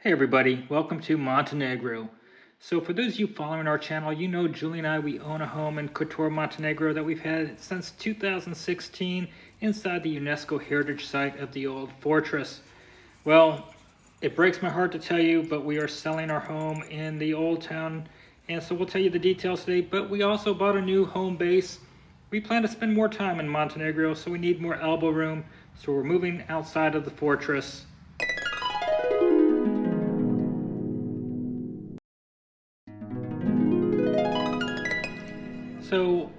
Hey everybody, welcome to Montenegro. So for those of you following our channel, you know Julie and I, we own a home in Kotor Montenegro that we've had since 2016 inside the UNESCO Heritage Site of the old fortress. Well, it breaks my heart to tell you, but we are selling our home in the Old Town, and so we'll tell you the details today, but we also bought a new home base. We plan to spend more time in Montenegro, so we need more elbow room, so we're moving outside of the fortress. So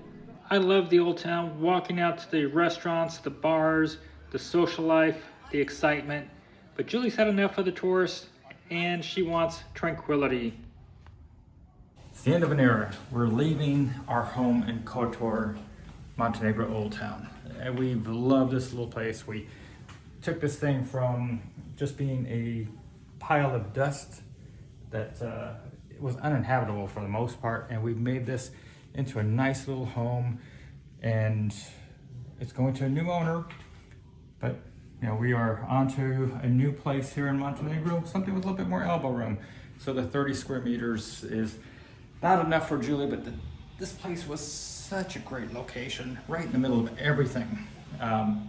I love the old town, walking out to the restaurants, the bars, the social life, the excitement. But Julie's had enough of the tourists and she wants tranquility. It's the end of an era. We're leaving our home in Kotor Montenegro Old Town. And we've loved this little place. We took this thing from just being a pile of dust that it was uninhabitable for the most part, and we've made this into a nice little home, and it's going to a new owner. But you know, we are onto a new place here in Montenegro, something with a little bit more elbow room. So the 30 square meters is not enough for Julie, but this place was such a great location, right in the middle of everything.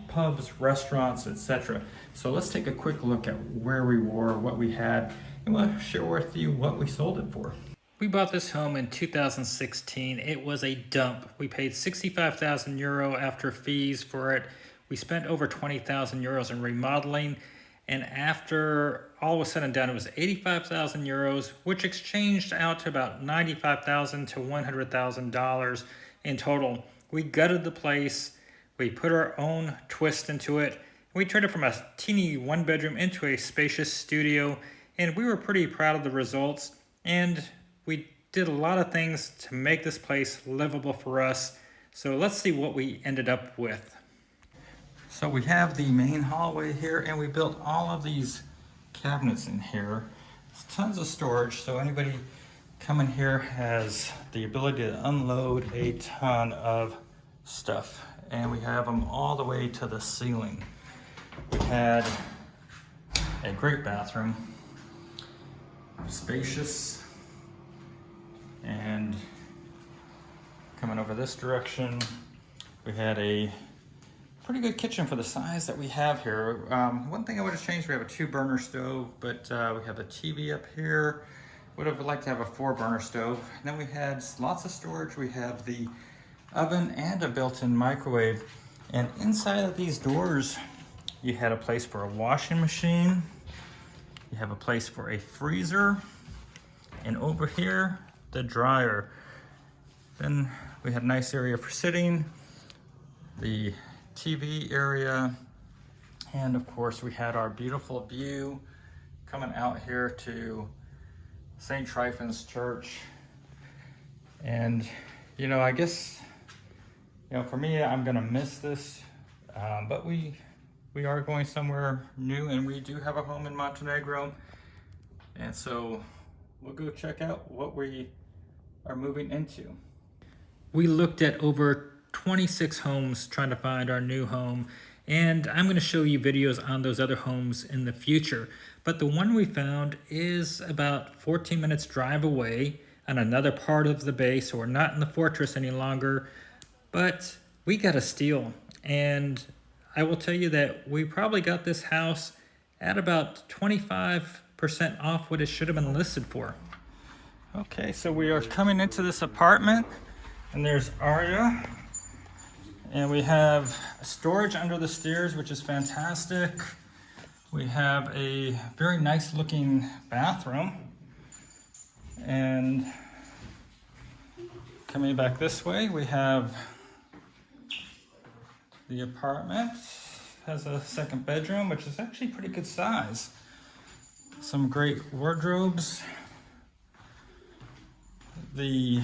Pubs, restaurants, etc. So let's take a quick look at where we were, what we had, and we'll share with you what we sold it for. We bought this home in 2016. It was a dump. We paid 65,000 euro after fees for it. We spent over 20,000 euros in remodeling. And after all was said and done, it was 85,000 euros, which exchanged out to about 95,000 to $100,000 in total. We gutted the place. We put our own twist into it. We turned it from a teeny one bedroom into a spacious studio, and we were pretty proud of the results. And we did a lot of things to make this place livable for us. So let's see what we ended up with. So we have the main hallway here, and we built all of these cabinets in here. There's tons of storage, so anybody coming here has the ability to unload a ton of stuff. And we have them all the way to the ceiling. We had a great bathroom, spacious, and coming over this direction, we had a pretty good kitchen for the size that we have here. One thing I would have changed, we have a 2-burner stove, but we have a TV up here. Would have liked to have a 4-burner stove. And then we had lots of storage. We have the oven and a built-in microwave. And inside of these doors, you had a place for a washing machine. You have a place for a freezer. And over here, the dryer. Then we had a nice area for sitting, the TV area, and of course we had our beautiful view coming out here to St. Tryphon's Church. And you know, I guess, you know, for me, I'm gonna miss this, but we are going somewhere new, and we do have a home in Montenegro, and so we'll go check out what we are moving into. We looked at over 26 homes trying to find our new home, and I'm going to show you videos on those other homes in the future. But the one we found is about 14 minutes drive away on another part of the base, so we're not in the fortress any longer, but we got a steal. And I will tell you that we probably got this house at about 25% off what it should have been listed for. Okay, so we are coming into this apartment, and there's Arya. And we have storage under the stairs, which is fantastic. We have a very nice looking bathroom. And coming back this way, we have the apartment. Has a second bedroom, which is actually pretty good size. Some great wardrobes. The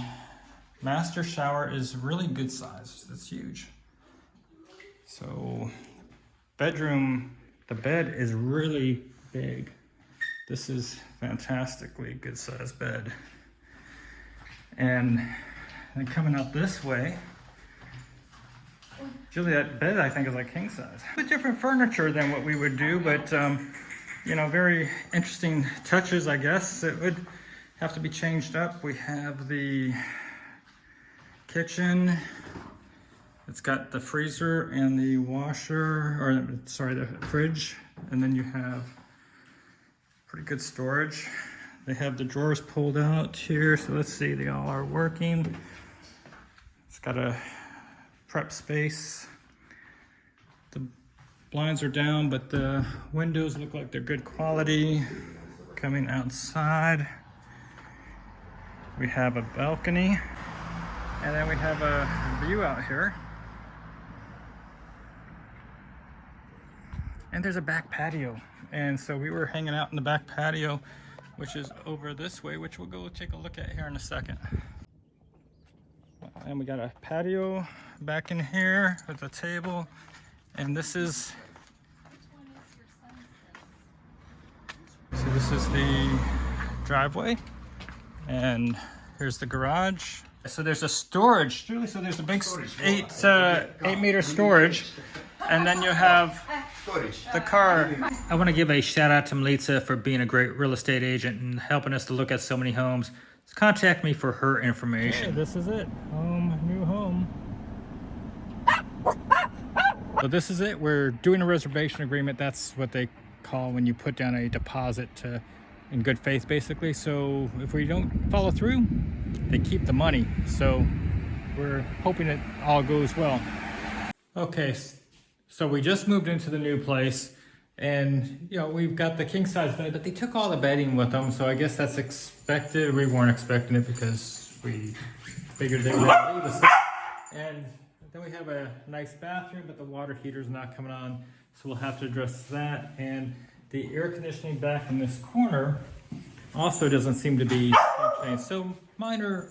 master shower is really good size. It's huge. So bedroom, the bed is really big. This is fantastically good size bed. And then coming out this way, Julie, that bed I think is like king size. A bit different furniture than what we would do, but you know, very interesting touches, I guess. It would have to be changed up. We have the kitchen. It's got the freezer and the washer, or sorry, the fridge. And then you have pretty good storage. They have the drawers pulled out here. So let's see, they all are working. It's got a prep space. The blinds are down, but the windows look like they're good quality. Coming outside, we have a balcony, and then we have a view out here. And there's a back patio. And so we were hanging out in the back patio, which is over this way, which we'll go take a look at here in a second. And we got a patio back in here with a table. And this is, so this is the driveway. And here's the garage. So there's a storage, Julie, so there's a big 8-meter storage. And then you have the car. I want to give a shout out to Melitza for being a great real estate agent and helping us to look at so many homes. So contact me for her information. Okay, this is it. New home. So this is it. We're doing a reservation agreement. That's what they call when you put down a deposit in good faith, basically. So if we don't follow through, they keep the money. So we're hoping it all goes well. Okay, so we just moved into the new place, and you know, we've got the king size bed, but they took all the bedding with them, so I guess that's expected. We weren't expecting it because we figured they would leave us. And then we have a nice bathroom, but the water heater's not coming on, so we'll have to address that. And the air conditioning back in this corner also doesn't seem to be functioning. So minor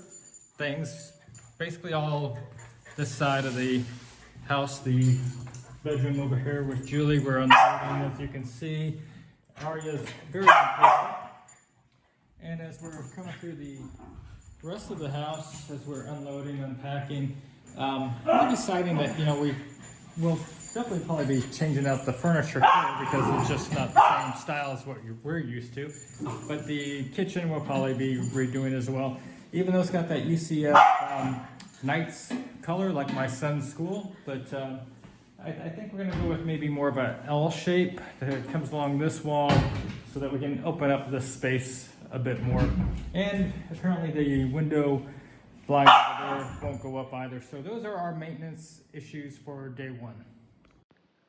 things, basically all this side of the house, the bedroom over here with Julie, we're unloading, as you can see. Arya's very impatient. And as we're coming through the rest of the house, as we're unloading, unpacking, we're deciding that, you know, we will definitely probably be changing out the furniture here because it's just not the same style as what we're used to. But the kitchen will probably be redoing as well. Even though it's got that UCF Knights color like my son's school, but I think we're going to go with maybe more of an L shape that comes along this wall so that we can open up this space a bit more. And apparently the window blinds over there won't go up either. So those are our maintenance issues for day one.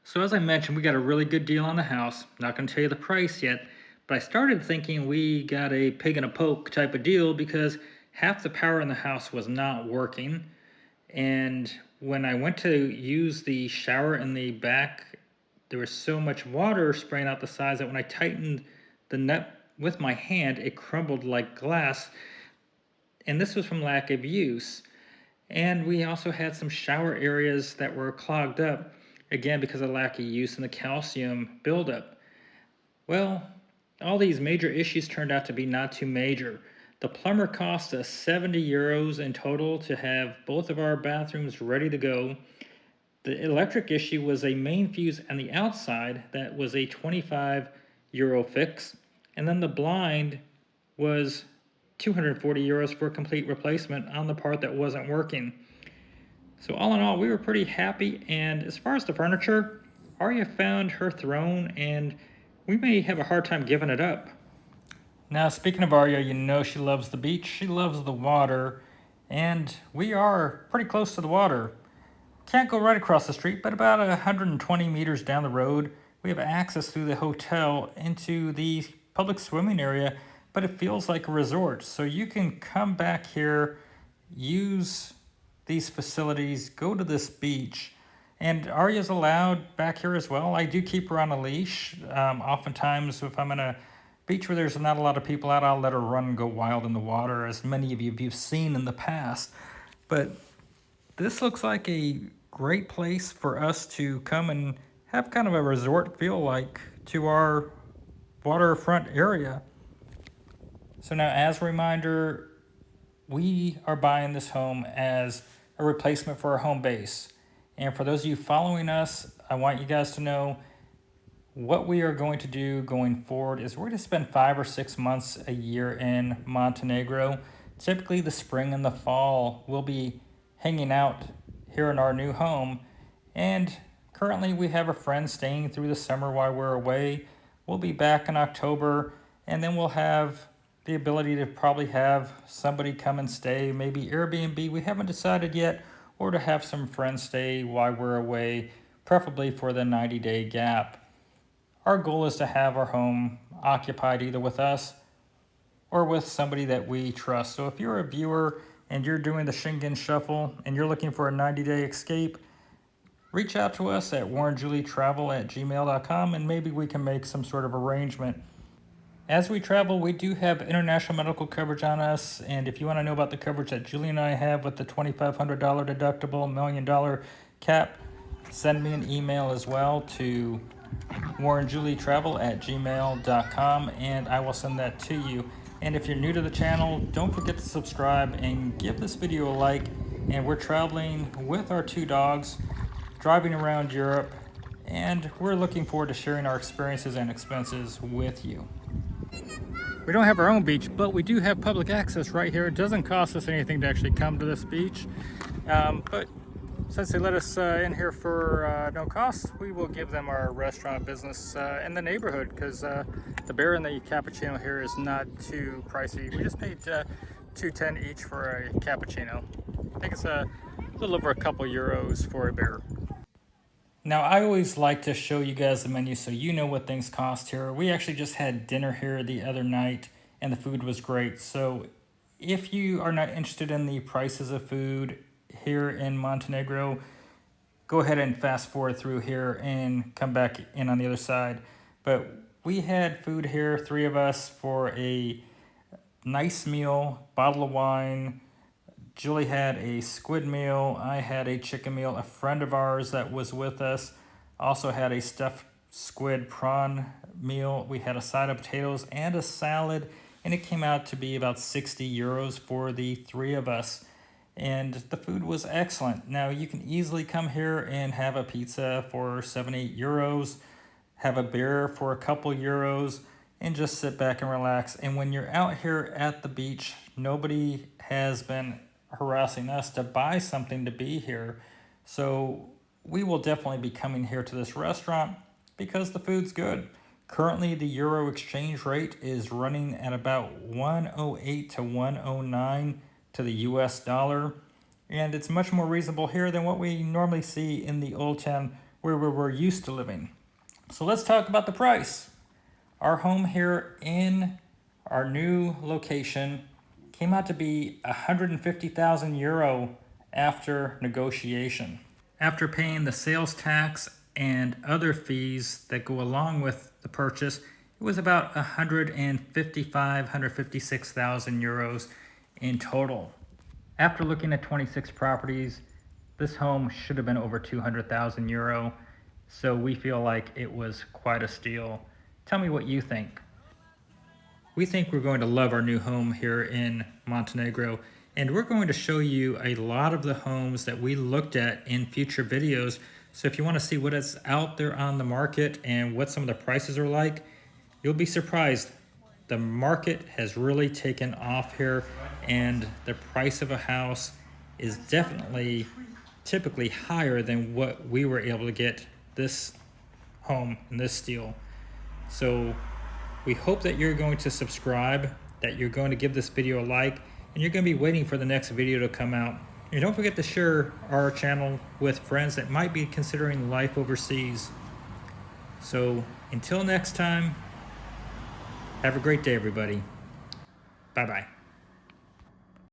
So as I mentioned, we got a really good deal on the house. Not going to tell you the price yet, but I started thinking we got a pig in a poke type of deal because half the power in the house was not working. And when I went to use the shower in the back, there was so much water spraying out the sides that when I tightened the nut with my hand, it crumbled like glass. And this was from lack of use. And we also had some shower areas that were clogged up, again, because of lack of use and the calcium buildup. Well, all these major issues turned out to be not too major. The plumber cost us 70 euros in total to have both of our bathrooms ready to go. The electric issue was a main fuse on the outside that was a 25 euro fix. And then the blind was 240 euros for a complete replacement on the part that wasn't working. So all in all, we were pretty happy. And as far as the furniture, Arya found her throne and we may have a hard time giving it up. Now, speaking of Arya, you know she loves the beach, she loves the water, and we are pretty close to the water. Can't go right across the street, but about 120 meters down the road, we have access through the hotel into the public swimming area, but it feels like a resort. So you can come back here, use these facilities, go to this beach, and Arya's allowed back here as well. I do keep her on a leash. Oftentimes, if I'm in a beach where there's not a lot of people out, I'll let her run and go wild in the water, as many of you have seen in the past. But this looks like a great place for us to come and have kind of a resort feel like to our waterfront area. So now, as a reminder, we are buying this home as a replacement for our home base. And for those of you following us, I want you guys to know What we are going to do going forward is we're going to spend 5 or 6 months a year in Montenegro. Typically the spring and the fall we'll be hanging out here in our new home, and currently we have a friend staying through the summer while we're away. We'll be back in October, and then we'll have the ability to probably have somebody come and stay, maybe Airbnb, we haven't decided yet, or to have some friends stay while we're away, preferably for the 90-day gap. Our goal is to have our home occupied either with us or with somebody that we trust. So if you're a viewer and you're doing the Schengen Shuffle and you're looking for a 90-day escape, reach out to us at warrenjulietravel@gmail.com, and maybe we can make some sort of arrangement. As we travel, we do have international medical coverage on us, and if you want to know about the coverage that Julie and I have with the $2,500 deductible, $1 million cap, send me an email as well to warrenjulietravel@gmail.com, and I will send that to you. And if you're new to the channel, don't forget to subscribe and give this video a like. And we're traveling with our 2 dogs, driving around Europe, and we're looking forward to sharing our experiences and expenses with you. We don't have our own beach, but we do have public access right here. It doesn't cost us anything to actually come to this beach, but since they let us in here for no cost, we will give them our restaurant business in the neighborhood, because the beer and the cappuccino here is not too pricey. We just paid $2.10 each for a cappuccino. I think it's a little over a couple euros for a beer. Now, I always like to show you guys the menu so you know what things cost here. We actually just had dinner here the other night, and the food was great. So if you are not interested in the prices of food here in Montenegro, go ahead and fast forward through here and come back in on the other side. But we had food here, 3 of us, for a nice meal, bottle of wine. Julie had a squid meal, I had a chicken meal. A friend of ours that was with us also had a stuffed squid prawn meal. We had a side of potatoes and a salad, and it came out to be about 60 euros for the 3 of us. And the food was excellent. Now you can easily come here and have a pizza for 7-8 euros, have a beer for a couple euros, and just sit back and relax. And when you're out here at the beach, nobody has been harassing us to buy something to be here. So we will definitely be coming here to this restaurant because the food's good. Currently, the euro exchange rate is running at about 108 to 109 to the US dollar, and it's much more reasonable here than what we normally see in the Old Town where we're used to living. So let's talk about the price. Our home here in our new location came out to be 150,000 euro after negotiation. After paying the sales tax and other fees that go along with the purchase, it was about 156,000 euros in total. After looking at 26 properties, this home should have been over 200,000 euro, so we feel like it was quite a steal. Tell me what you think. We think we're going to love our new home here in Montenegro, and we're going to show you a lot of the homes that we looked at in future videos. So if you want to see what is out there on the market and what some of the prices are like, you'll be surprised. The market has really taken off here, and the price of a house is definitely typically higher than what we were able to get this home in this deal. So we hope that you're going to subscribe, that you're going to give this video a like, and you're going to be waiting for the next video to come out. And don't forget to share our channel with friends that might be considering life overseas. So until next time, have a great day, everybody. Bye-bye.